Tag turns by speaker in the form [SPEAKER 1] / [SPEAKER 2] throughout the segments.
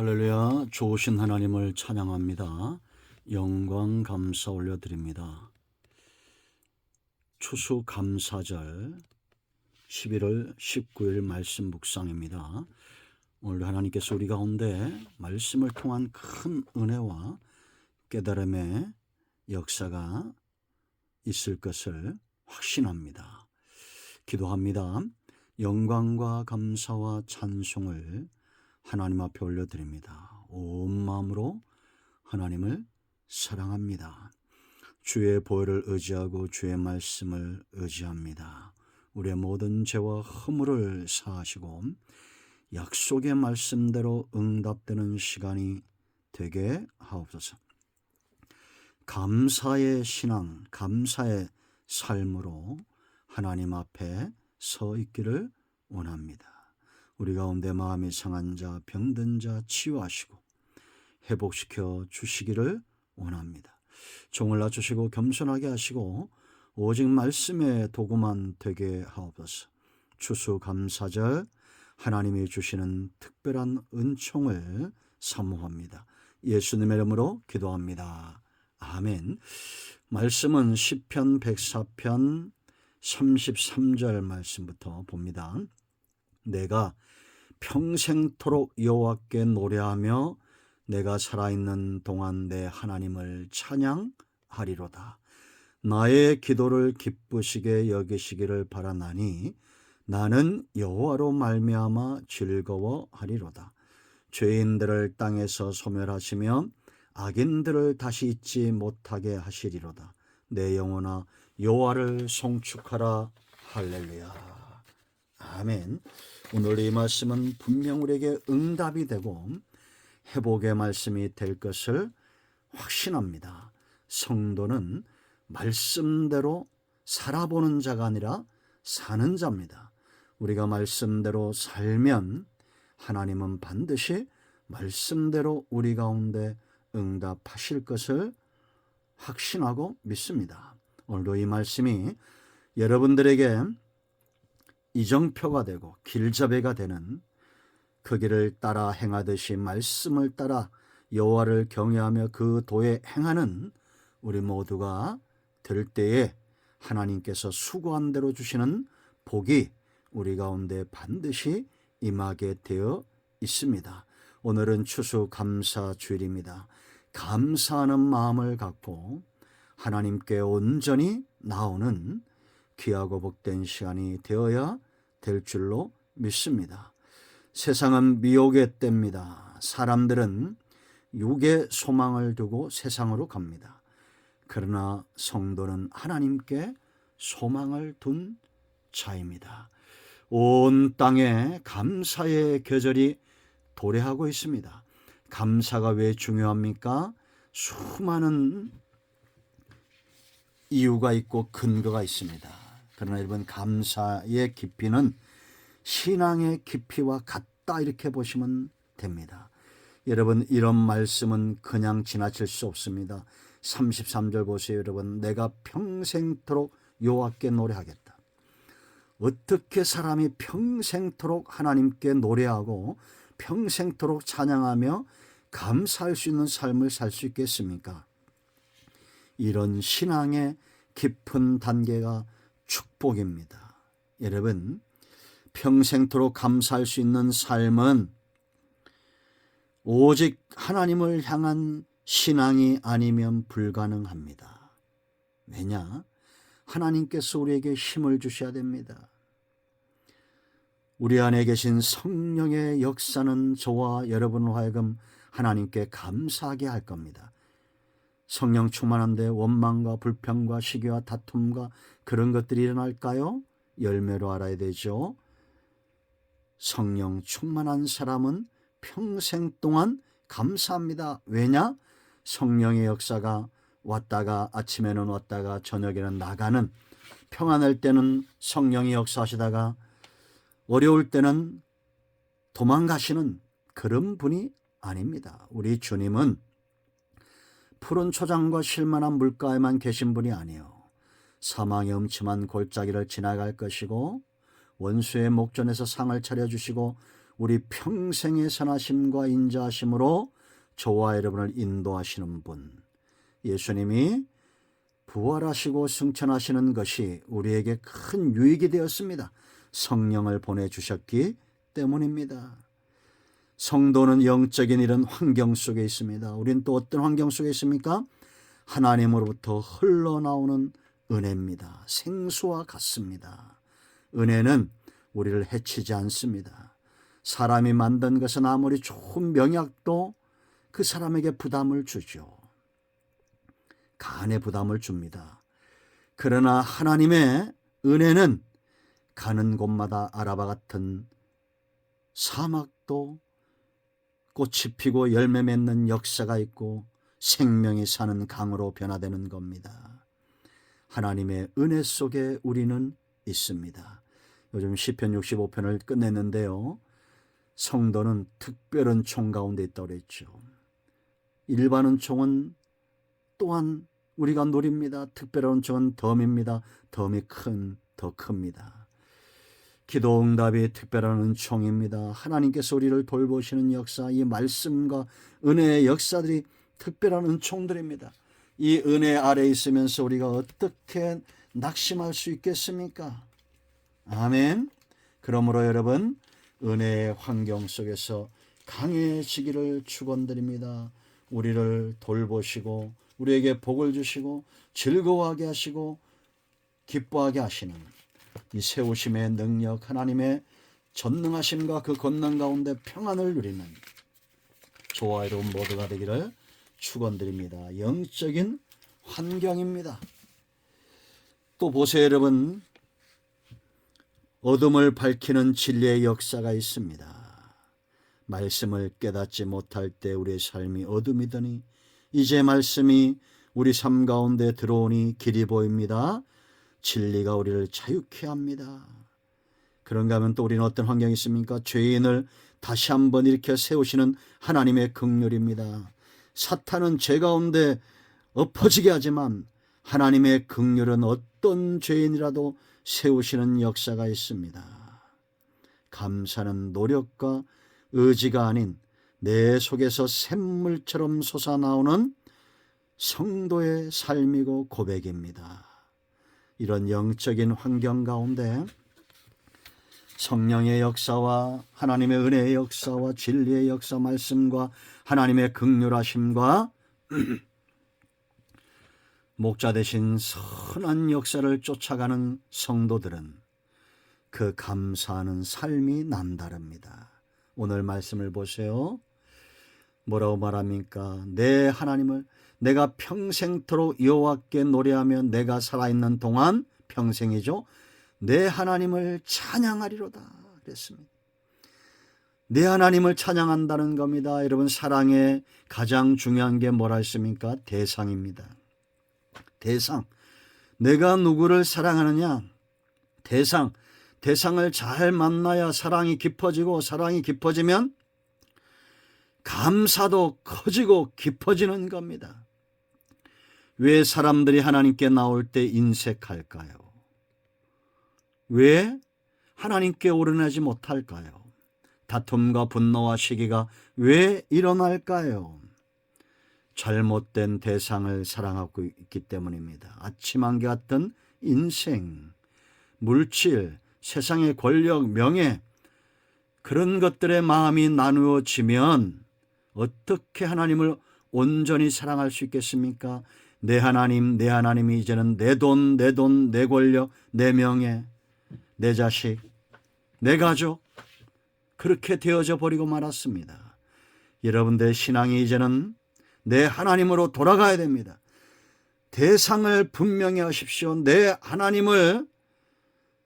[SPEAKER 1] 할렐루야. 좋으신 하나님을 찬양합니다. 영광 감사 올려드립니다. 추수감사절 11월 19일 말씀 묵상입니다. 오늘 하나님께서 우리 가운데 말씀을 통한 큰 은혜와 깨달음의 역사가 있을 것을 확신합니다. 기도합니다. 영광과 감사와 찬송을 하나님 앞에 올려드립니다. 온 마음으로 하나님을 사랑합니다. 주의 보혈을 의지하고 주의 말씀을 의지합니다. 우리의 모든 죄와 허물을 사하시고 약속의 말씀대로 응답되는 시간이 되게 하옵소서. 감사의 신앙, 감사의 삶으로 하나님 앞에 서 있기를 원합니다. 우리 가운데 마음이 상한 자, 병든 자 치유하시고 회복시켜 주시기를 원합니다. 종을 낮추시고 겸손하게 하시고 오직 말씀의 도구만 되게 하옵소서. 추수감사절 하나님이 주시는 특별한 은총을 사모합니다. 예수님의 이름으로 기도합니다. 아멘. 말씀은 시편 104편 33절 말씀부터 봅니다. 내가 평생토록 여호와께 노래하며 내가 살아있는 동안 내 하나님을 찬양하리로다. 나의 기도를 기쁘시게 여기시기를 바라나니 나는 여호와로 말미암아 즐거워하리로다. 죄인들을 땅에서 소멸하시며 악인들을 다시 잊지 못하게 하시리로다. 내 영혼아 여호와를 송축하라. 할렐루야. 아멘. 오늘 이 말씀은 분명 우리에게 응답이 되고 회복의 말씀이 될 것을 확신합니다. 성도는 말씀대로 살아보는 자가 아니라 사는 자입니다. 우리가 말씀대로 살면 하나님은 반드시 말씀대로 우리 가운데 응답하실 것을 확신하고 믿습니다. 오늘도 이 말씀이 여러분들에게 이정표가 되고 길잡이가 되는 그 길을 따라 행하듯이 말씀을 따라 여호와를 경외하며 그 도에 행하는 우리 모두가 될 때에 하나님께서 수고한 대로 주시는 복이 우리 가운데 반드시 임하게 되어 있습니다. 오늘은 추수감사주일입니다. 감사하는 마음을 갖고 하나님께 온전히 나오는 귀하고 복된 시간이 되어야 될 줄로 믿습니다. 세상은 미혹의 때입니다. 사람들은 육의 소망을 두고 세상으로 갑니다. 그러나 성도는 하나님께 소망을 둔 자입니다. 온 땅에 감사의 계절이 도래하고 있습니다. 감사가 왜 중요합니까? 수많은 이유가 있고 근거가 있습니다. 그러나 여러분, 감사의 깊이는 신앙의 깊이와 같다 이렇게 보시면 됩니다. 여러분, 이런 말씀은 그냥 지나칠 수 없습니다. 33절 보세요. 여러분, 내가 평생토록 여호와께 노래하겠다. 어떻게 사람이 평생토록 하나님께 노래하고 평생토록 찬양하며 감사할 수 있는 삶을 살 수 있겠습니까? 이런 신앙의 깊은 단계가 축복입니다. 여러분, 평생토록 감사할 수 있는 삶은 오직 하나님을 향한 신앙이 아니면 불가능합니다. 왜냐? 하나님께서 우리에게 힘을 주셔야 됩니다. 우리 안에 계신 성령의 역사는 저와 여러분을 하여금 하나님께 감사하게 할 겁니다. 성령 충만한데 원망과 불평과 시기와 다툼과 그런 것들이 일어날까요? 열매로 알아야 되죠. 성령 충만한 사람은 평생 동안 감사합니다. 왜냐? 성령의 역사가 왔다가 아침에는 왔다가 저녁에는 나가는, 평안할 때는 성령이 역사하시다가 어려울 때는 도망가시는 그런 분이 아닙니다. 우리 주님은 푸른 초장과 쉴만한 물가에만 계신 분이 아니에요. 사망의 음침한 골짜기를 지나갈 것이고 원수의 목전에서 상을 차려주시고 우리 평생의 선하심과 인자하심으로 저와 여러분을 인도하시는 분, 예수님이 부활하시고 승천하시는 것이 우리에게 큰 유익이 되었습니다. 성령을 보내주셨기 때문입니다. 성도는 영적인 이런 환경 속에 있습니다. 우린 또 어떤 환경 속에 있습니까? 하나님으로부터 흘러나오는 은혜입니다. 생수와 같습니다. 은혜는 우리를 해치지 않습니다. 사람이 만든 것은 아무리 좋은 명약도 그 사람에게 부담을 주죠. 간의 부담을 줍니다. 그러나 하나님의 은혜는 가는 곳마다 아라바 같은 사막도 꽃이 피고 열매 맺는 역사가 있고 생명이 사는 강으로 변화되는 겁니다. 하나님의 은혜 속에 우리는 있습니다. 요즘 시편 65편을 끝냈는데요. 성도는 특별한 총 가운데 있다고 그랬죠. 일반 은총은 또한 우리가 누립니다. 특별한 은총은 덤입니다. 덤이 더 큽니다. 기도 응답이 특별한 은총입니다. 하나님께서 우리를 돌보시는 역사, 이 말씀과 은혜의 역사들이 특별한 은총들입니다. 이 은혜 아래에 있으면서 우리가 어떻게 낙심할 수 있겠습니까? 아멘. 그러므로 여러분, 은혜의 환경 속에서 강해지기를 축원드립니다. 우리를 돌보시고 우리에게 복을 주시고 즐거워하게 하시고 기뻐하게 하시는 이 세우심의 능력, 하나님의 전능하심과 그 권능 가운데 평안을 누리는 저와 여러분 모두가 되기를 축원드립니다. 영적인 환경입니다. 또 보세요 여러분, 어둠을 밝히는 진리의 역사가 있습니다. 말씀을 깨닫지 못할 때 우리의 삶이 어둠이더니 이제 말씀이 우리 삶 가운데 들어오니 길이 보입니다. 진리가 우리를 자유케 합니다. 그런가 하면 또 우리는 어떤 환경이 있습니까? 죄인을 다시 한번 일으켜 세우시는 하나님의 긍휼입니다. 사탄은 죄 가운데 엎어지게 하지만 하나님의 긍휼은 어떤 죄인이라도 세우시는 역사가 있습니다. 감사는 노력과 의지가 아닌 내 속에서 샘물처럼 솟아나오는 성도의 삶이고 고백입니다. 이런 영적인 환경 가운데 성령의 역사와 하나님의 은혜의 역사와 진리의 역사, 말씀과 하나님의 긍휼하심과 목자 되신 선한 역사를 쫓아가는 성도들은 그 감사하는 삶이 남다릅니다. 오늘 말씀을 보세요. 뭐라고 말합니까? 내 하나님을 내가 평생토록 여호와께 노래하며 내가 살아있는 동안, 평생이죠, 내 하나님을 찬양하리로다 그랬습니다. 내 하나님을 찬양한다는 겁니다. 여러분, 사랑의 가장 중요한 게 뭐라 했습니까? 대상입니다. 대상. 내가 누구를 사랑하느냐? 대상을 잘 만나야 사랑이 깊어지고, 사랑이 깊어지면 감사도 커지고 깊어지는 겁니다. 왜 사람들이 하나님께 나올 때 인색할까요? 왜 하나님께 오르내지 못할까요? 다툼과 분노와 시기가 왜 일어날까요? 잘못된 대상을 사랑하고 있기 때문입니다. 아침 안개 같은 인생, 물질, 세상의 권력, 명예, 그런 것들에 마음이 나누어지면 어떻게 하나님을 온전히 사랑할 수 있겠습니까? 내 하나님이 이제는 내 돈, 내 권력, 내 명예, 내 자식, 내 가족, 그렇게 되어져 버리고 말았습니다. 여러분들의 신앙이 이제는 내 하나님으로 돌아가야 됩니다. 대상을 분명히 하십시오. 내 하나님을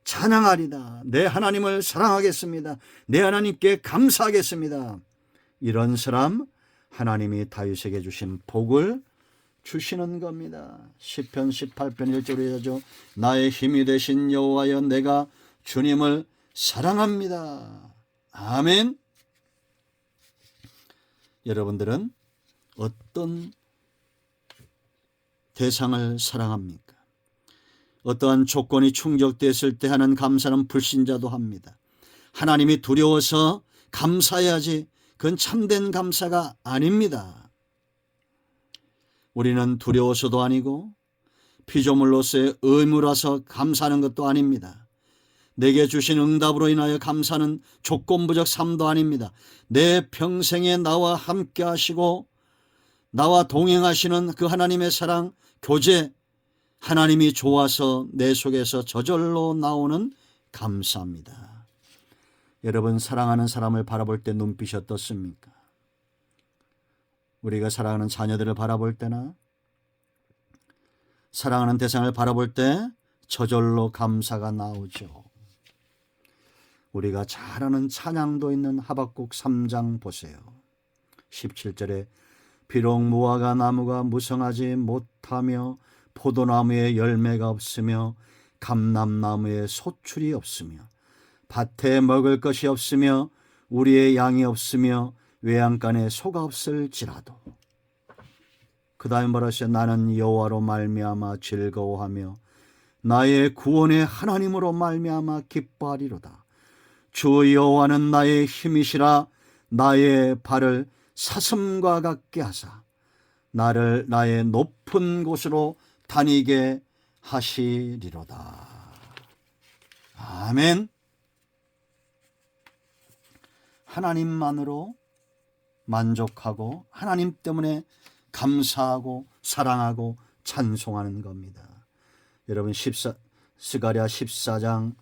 [SPEAKER 1] 찬양하리다. 내 하나님을 사랑하겠습니다. 내 하나님께 감사하겠습니다. 이런 사람, 하나님이 다윗에게 주신 복을 주시는 겁니다. 시편 18편 1절에 하죠. 나의 힘이 되신 여호와여, 내가 주님을 사랑합니다. 아멘. 여러분들은 어떤 대상을 사랑합니까? 어떠한 조건이 충족됐을 때 하는 감사는 불신자도 합니다. 하나님이 두려워서 감사해야지. 그건 참된 감사가 아닙니다. 우리는 두려워서도 아니고 피조물로서의 의무라서 감사하는 것도 아닙니다. 내게 주신 응답으로 인하여 감사는 조건부적 삶도 아닙니다. 내 평생에 나와 함께 하시고 나와 동행하시는 그 하나님의 사랑, 교제, 하나님이 좋아서 내 속에서 저절로 나오는 감사입니다. 여러분, 사랑하는 사람을 바라볼 때 눈빛이 어떻습니까? 우리가 사랑하는 자녀들을 바라볼 때나 사랑하는 대상을 바라볼 때 저절로 감사가 나오죠. 우리가 잘 아는 찬양도 있는 하박국 3장 보세요. 17절에 비록 무화과 나무가 무성하지 못하며 포도나무에 열매가 없으며 감람나무에 소출이 없으며 밭에 먹을 것이 없으며 우리의 양이 없으며 외양간에 소가 없을지라도, 그 다음에 뭐라 하시죠? 나는 여호와로 말미암아 즐거워하며 나의 구원의 하나님으로 말미암아 기뻐하리로다. 주 여호와는 나의 힘이시라. 나의 발을 사슴과 같게 하사 나를 나의 높은 곳으로 다니게 하시리로다. 아멘. 하나님만으로 만족하고 하나님 때문에 감사하고 사랑하고 찬송하는 겁니다. 여러분, 스가랴 14장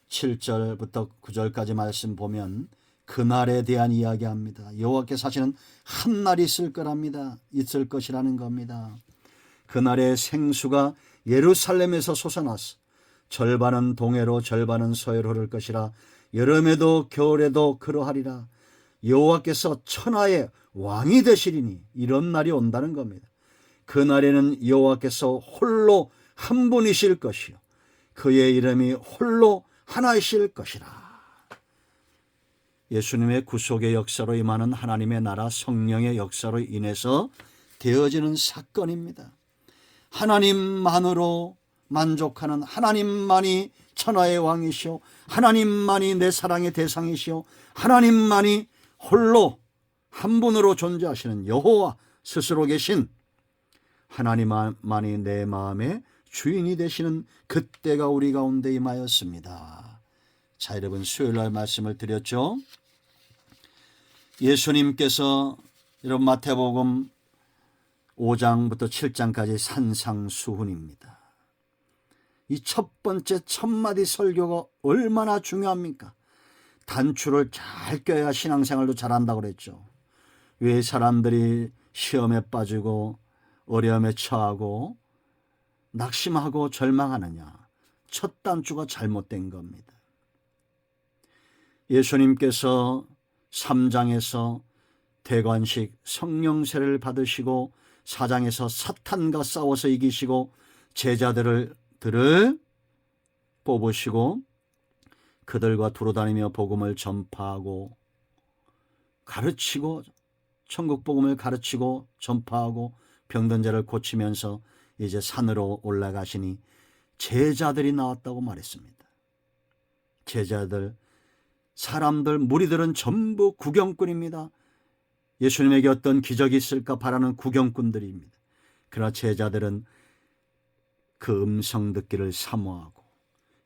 [SPEAKER 1] 7절부터 9절까지 말씀 보면 그날에 대한 이야기합니다. 여호와께서 하시는 한 날이 있을 거랍니다. 있을 것이라는 겁니다. 그날에 생수가 예루살렘에서 솟아나서 절반은 동해로 절반은 서해로 흐를 것이라. 여름에도 겨울에도 그러하리라. 여호와께서 천하의 왕이 되시리니. 이런 날이 온다는 겁니다. 그날에는 여호와께서 홀로 한 분이실 것이요 그의 이름이 홀로 하나이실 것이라. 예수님의 구속의 역사로 임하는 하나님의 나라 성령의 역사로 인해서 되어지는 사건입니다. 하나님만으로 만족하는, 하나님만이 천하의 왕이시오, 하나님만이 내 사랑의 대상이시오, 하나님만이 홀로 한 분으로 존재하시는 여호와 스스로 계신 하나님만이 내 마음의 주인이 되시는 그때가 우리 가운데 임하였습니다. 자, 여러분, 수요일날 말씀을 드렸죠. 예수님께서 여러분 마태복음 5장부터 7장까지 산상수훈입니다. 이 첫 번째 첫 마디 설교가 얼마나 중요합니까? 단추를 잘 껴야 신앙생활도 잘한다고 그랬죠. 왜 사람들이 시험에 빠지고 어려움에 처하고 낙심하고 절망하느냐? 첫 단추가 잘못된 겁니다. 예수님께서 3장에서 대관식 성령세를 받으시고 4장에서 사탄과 싸워서 이기시고 제자들을 뽑으시고 그들과 두루다니며 복음을 전파하고 가르치고 천국 복음을 가르치고 전파하고 병든 자를 고치면서 이제 산으로 올라가시니 제자들이 나왔다고 말했습니다. 제자들, 사람들, 무리들은 전부 구경꾼입니다. 예수님에게 어떤 기적이 있을까 바라는 구경꾼들입니다. 그러나 제자들은 그 음성 듣기를 사모하고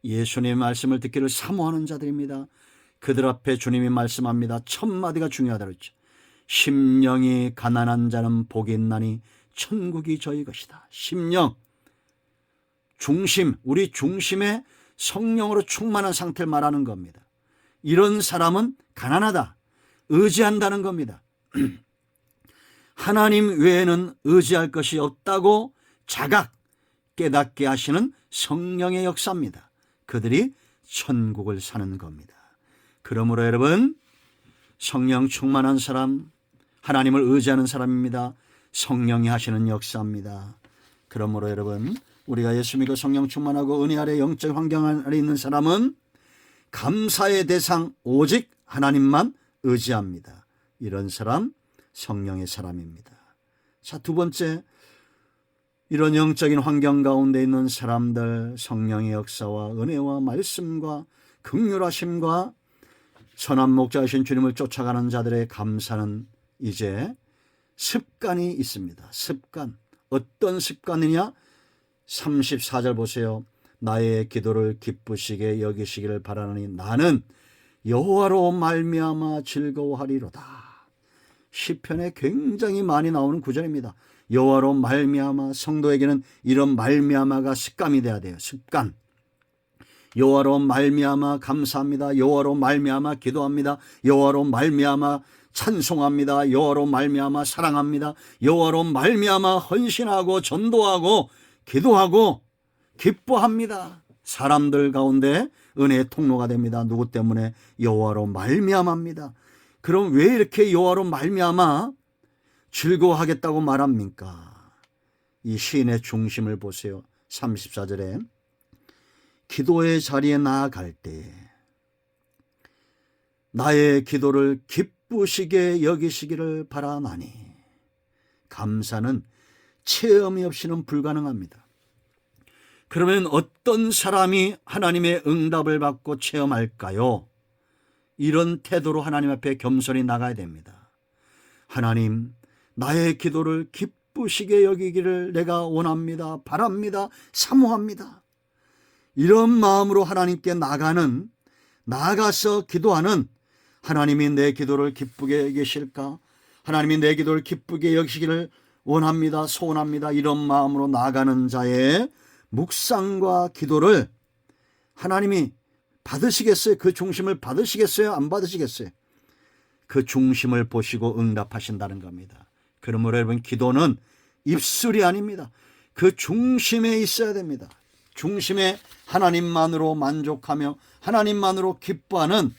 [SPEAKER 1] 예수님의 말씀을 듣기를 사모하는 자들입니다. 그들 앞에 주님이 말씀합니다. 첫 마디가 중요하다고 했죠. 심령이 가난한 자는 복이 있나니 천국이 저희 것이다. 심령, 중심, 우리 중심의 성령으로 충만한 상태를 말하는 겁니다. 이런 사람은 가난하다, 의지한다는 겁니다. 하나님 외에는 의지할 것이 없다고 자각, 깨닫게 하시는 성령의 역사입니다. 그들이 천국을 사는 겁니다. 그러므로 여러분, 성령 충만한 사람, 하나님을 의지하는 사람입니다. 성령이 하시는 역사입니다. 그러므로 여러분, 우리가 예수 믿고 성령 충만하고 은혜 아래 영적 환경 아래 있는 사람은 감사의 대상 오직 하나님만 의지합니다. 이런 사람 성령의 사람입니다. 자, 두 번째, 이런 영적인 환경 가운데 있는 사람들, 성령의 역사와 은혜와 말씀과 긍휼하심과 선한 목자이신 주님을 쫓아가는 자들의 감사는 이제 습관이 있습니다. 습관. 어떤 습관이냐? 34절 보세요. 나의 기도를 기쁘시게 여기시기를 바라노니 나는 여호와로 말미암아 즐거워하리로다. 시편에 굉장히 많이 나오는 구절입니다. 여호와로 말미암아. 성도에게는 이런 말미암아가 습관이 돼야 돼요. 습관. 여호와로 말미암아 감사합니다. 여호와로 말미암아 기도합니다. 여호와로 말미암아 찬송합니다. 여호와로 말미암아 사랑합니다. 여호와로 말미암아 헌신하고 전도하고 기도하고 기뻐합니다. 사람들 가운데 은혜의 통로가 됩니다. 누구 때문에? 여호와로 말미암아입니다. 그럼 왜 이렇게 여호와로 말미암아 즐거워하겠다고 말합니까? 이 시인의 중심을 보세요. 34절에 기도의 자리에 나아갈 때 나의 기도를 기쁘시게 여기시기를 바라나니. 감사는 체험이 없이는 불가능합니다. 그러면 어떤 사람이 하나님의 응답을 받고 체험할까요? 이런 태도로 하나님 앞에 겸손히 나가야 됩니다. 하나님, 나의 기도를 기쁘시게 여기기를 내가 원합니다. 바랍니다. 사모합니다. 이런 마음으로 하나님께 나아가서 기도하는, 하나님이 내 기도를 기쁘게 여기실까? 하나님이 내 기도를 기쁘게 여기시기를 원합니다. 소원합니다. 이런 마음으로 나아가는 자의 묵상과 기도를 하나님이 받으시겠어요? 그 중심을 받으시겠어요? 안 받으시겠어요? 그 중심을 보시고 응답하신다는 겁니다. 그러므로 여러분, 기도는 입술이 아닙니다. 그 중심에 있어야 됩니다. 중심에 하나님만으로 만족하며 하나님만으로 기뻐하는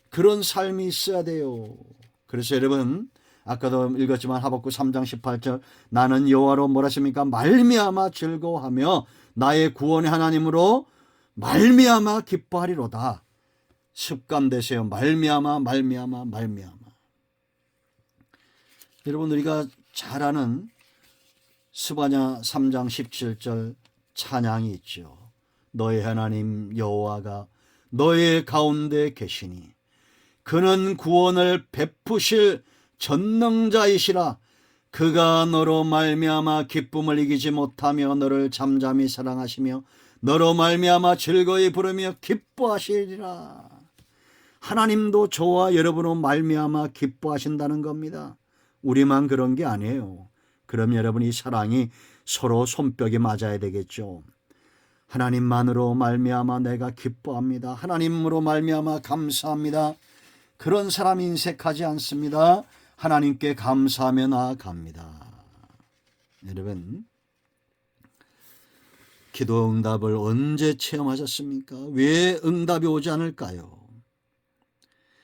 [SPEAKER 1] 그런 삶이 있어야 돼요. 그래서 여러분, 아까도 읽었지만 하박국 3장 18절 나는 여호와로 뭐라십니까? 말미암아 즐거워하며 나의 구원의 하나님으로 말미암아 기뻐하리로다. 습관되세요. 말미암아. 여러분, 우리가 잘 아는 스바냐 3장 17절 찬양이 있죠. 너의 하나님 여호와가 너의 가운데 계시니 그는 구원을 베푸실 전능자이시라. 그가 너로 말미암아 기쁨을 이기지 못하며 너를 잠잠히 사랑하시며 너로 말미암아 즐거이 부르며 기뻐하시리라. 하나님도 저와 여러분으로 말미암아 기뻐하신다는 겁니다. 우리만 그런 게 아니에요. 그럼 여러분, 이 사랑이 서로 손뼉이 맞아야 되겠죠. 하나님만으로 말미암아 내가 기뻐합니다. 하나님으로 말미암아 감사합니다. 그런 사람이 인색하지 않습니다. 하나님께 감사하며 나아갑니다. 여러분, 기도 응답을 언제 체험하셨습니까? 왜 응답이 오지 않을까요?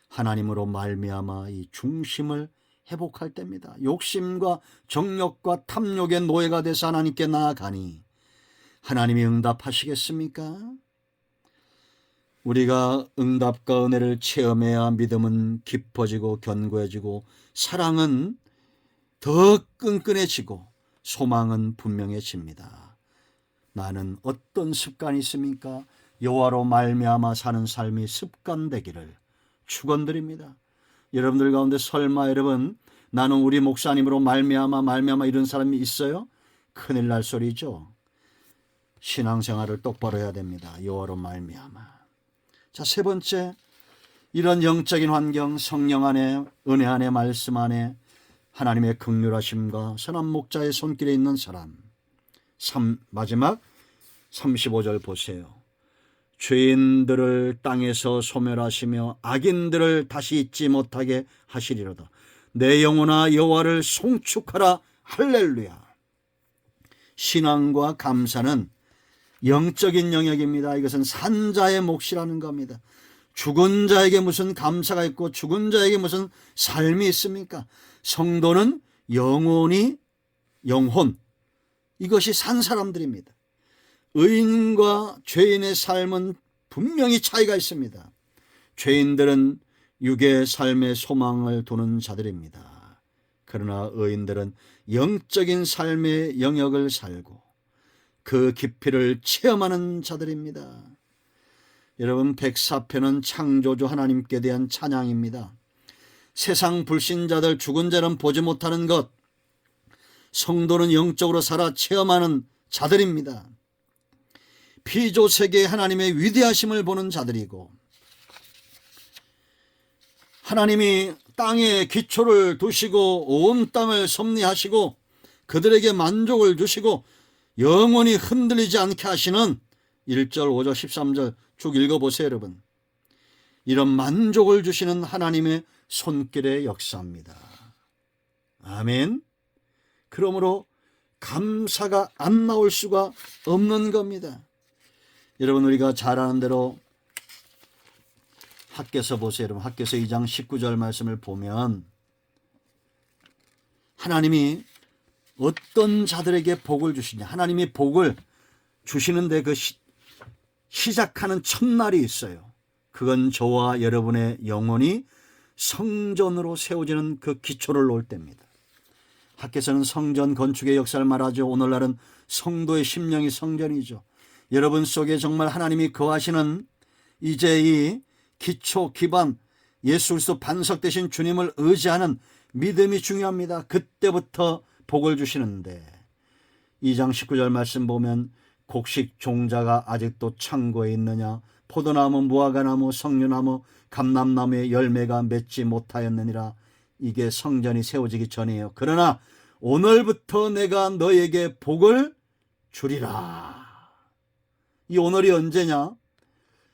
[SPEAKER 1] 하나님으로 말미암아 이 중심을 회복할 때입니다. 욕심과 정욕과 탐욕의 노예가 돼서 하나님께 나아가니 하나님이 응답하시겠습니까? 우리가 응답과 은혜를 체험해야 믿음은 깊어지고 견고해지고 사랑은 더 끈끈해지고 소망은 분명해집니다. 나는 어떤 습관이 있습니까? 여호와로 말미암아 사는 삶이 습관되기를 축원드립니다. 여러분들 가운데 설마 여러분, 나는 우리 목사님으로 말미암아 이런 사람이 있어요? 큰일 날 소리죠. 신앙생활을 똑바로 해야 됩니다. 여호와로 말미암아. 자, 세 번째, 이런 영적인 환경, 성령 안에, 은혜 안에, 말씀 안에 하나님의 긍휼하심과 선한 목자의 손길에 있는 사람. 마지막 35절 보세요. 죄인들을 땅에서 소멸하시며 악인들을 다시 잊지 못하게 하시리로다. 내 영혼아 여호와를 송축하라. 할렐루야. 신앙과 감사는 영적인 영역입니다. 이것은 산 자의 몫이라는 겁니다. 죽은 자에게 무슨 감사가 있고 죽은 자에게 무슨 삶이 있습니까? 성도는 영혼, 이것이 산 사람들입니다. 의인과 죄인의 삶은 분명히 차이가 있습니다. 죄인들은 육의 삶의 소망을 두는 자들입니다. 그러나 의인들은 영적인 삶의 영역을 살고 그 깊이를 체험하는 자들입니다. 여러분, 104편은 창조주 하나님께 대한 찬양입니다. 세상 불신자들, 죽은 자는 보지 못하는 것, 성도는 영적으로 살아 체험하는 자들입니다. 피조세계의 하나님의 위대하심을 보는 자들이고, 하나님이 땅에 기초를 두시고 온 땅을 섭리하시고 그들에게 만족을 주시고 영원히 흔들리지 않게 하시는 1절, 5절, 13절 쭉 읽어보세요, 여러분. 이런 만족을 주시는 하나님의 손길의 역사입니다. 아멘. 그러므로 감사가 안 나올 수가 없는 겁니다. 여러분, 우리가 잘 아는 대로 학개서 보세요. 여러분, 학개서 2장 19절 말씀을 보면 하나님이 어떤 자들에게 복을 주시냐, 하나님이 복을 주시는데 그 시작하는 첫날이 있어요. 그건 저와 여러분의 영혼이 성전으로 세워지는 그 기초를 놓을 때입니다. 학개서는 성전 건축의 역사를 말하죠. 오늘날은 성도의 심령이 성전이죠. 여러분 속에 정말 하나님이 거하시는 이제 이 기초, 기반, 예수 그리스도 반석 되신 주님을 의지하는 믿음이 중요합니다. 그때부터 복을 주시는데 2장 19절 말씀 보면 곡식 종자가 아직도 창고에 있느냐, 포도나무, 무화과나무, 석류나무, 감람나무의 열매가 맺지 못하였느니라. 이게 성전이 세워지기 전이에요. 그러나 오늘부터 내가 너에게 복을 주리라. 이 오늘이 언제냐?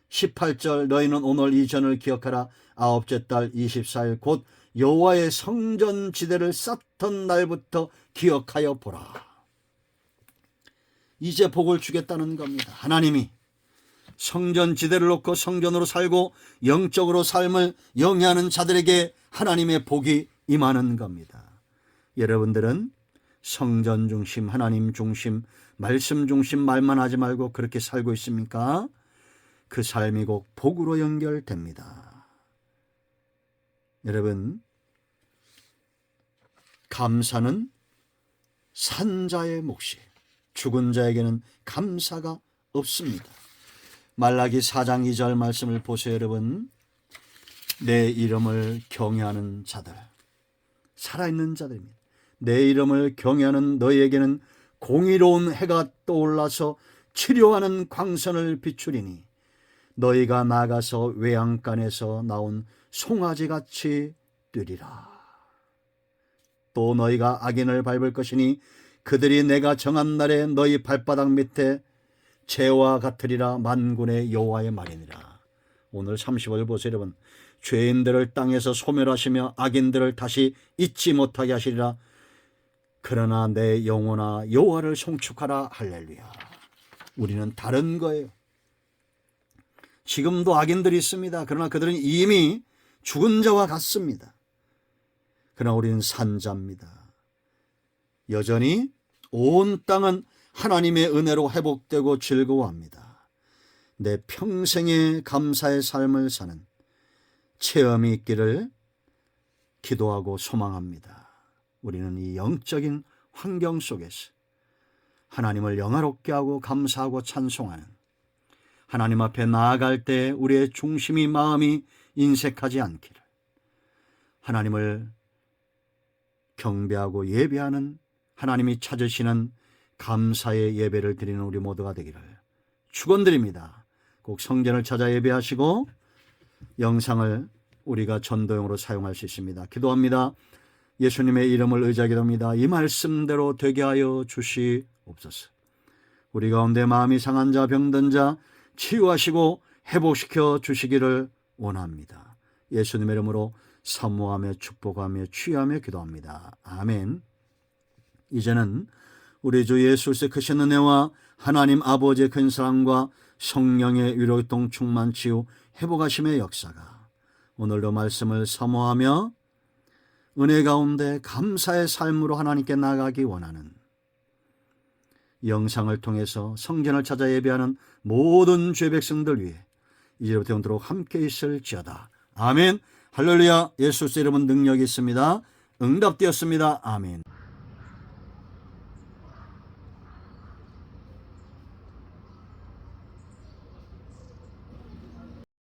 [SPEAKER 1] 18절, 너희는 오늘 이 전을 기억하라. 아홉째 달 24일 곧 여호와의 성전 지대를 쌓던 날부터 기억하여 보라. 이제 복을 주겠다는 겁니다. 하나님이 성전 지대를 놓고 성전으로 살고 영적으로 삶을 영위하는 자들에게 하나님의 복이 임하는 겁니다. 여러분들은 성전 중심, 하나님 중심, 말씀 중심 말만 하지 말고 그렇게 살고 있습니까? 그 삶이 곧 복으로 연결됩니다. 여러분, 감사는 산자의 몫이에요. 죽은 자에게는 감사가 없습니다. 말라기 4장 2절 말씀을 보세요, 여러분. 내 이름을 경외하는 자들, 살아있는 자들입니다. 내 이름을 경외하는 너희에게는 공의로운 해가 떠올라서 치료하는 광선을 비추리니 너희가 나가서 외양간에서 나온 송아지같이 뛰리라. 또 너희가 악인을 밟을 것이니 그들이 내가 정한 날에 너희 발바닥 밑에 재와 같으리라. 만군의 여호와의 말이니라. 오늘 30절 보세요, 여러분. 죄인들을 땅에서 소멸하시며 악인들을 다시 잊지 못하게 하시리라. 그러나 내 영혼아 여호와를 송축하라. 할렐루야. 우리는 다른 거예요. 지금도 악인들이 있습니다. 그러나 그들은 이미 죽은 자와 같습니다. 그러나 우리는 산자입니다. 여전히 온 땅은 하나님의 은혜로 회복되고 즐거워합니다. 내 평생의 감사의 삶을 사는 체험이 있기를 기도하고 소망합니다. 우리는 이 영적인 환경 속에서 하나님을 영화롭게 하고 감사하고 찬송하는, 하나님 앞에 나아갈 때 우리의 중심이, 마음이 인색하지 않기를, 하나님을 경배하고 예배하는, 하나님이 찾으시는 감사의 예배를 드리는 우리 모두가 되기를 축원드립니다. 꼭 성전을 찾아 예배하시고 영상을 우리가 전도용으로 사용할 수 있습니다. 기도합니다. 예수님의 이름을 의지하게 됩니다. 이 말씀대로 되게 하여 주시옵소서. 우리 가운데 마음이 상한 자, 병든 자 치유하시고 회복시켜 주시기를 원합니다. 예수님의 이름으로 사모하며 축복하며 취하며 기도합니다. 아멘. 이제는 우리 주 예수 그리스도의 크신 은혜와 하나님 아버지의 큰 사랑과 성령의 위로통 충만 치유 회복하심의 역사가 오늘도 말씀을 사모하며 은혜 가운데 감사의 삶으로 하나님께 나아가기 원하는, 영상을 통해서 성전을 찾아 예배하는 모든 죄 백성들 위해 이제부터 영원토록 함께 있을지어다. 아멘. 할렐루야. 예수 그리스도의 이름은 능력이 있습니다. 응답되었습니다. 아멘.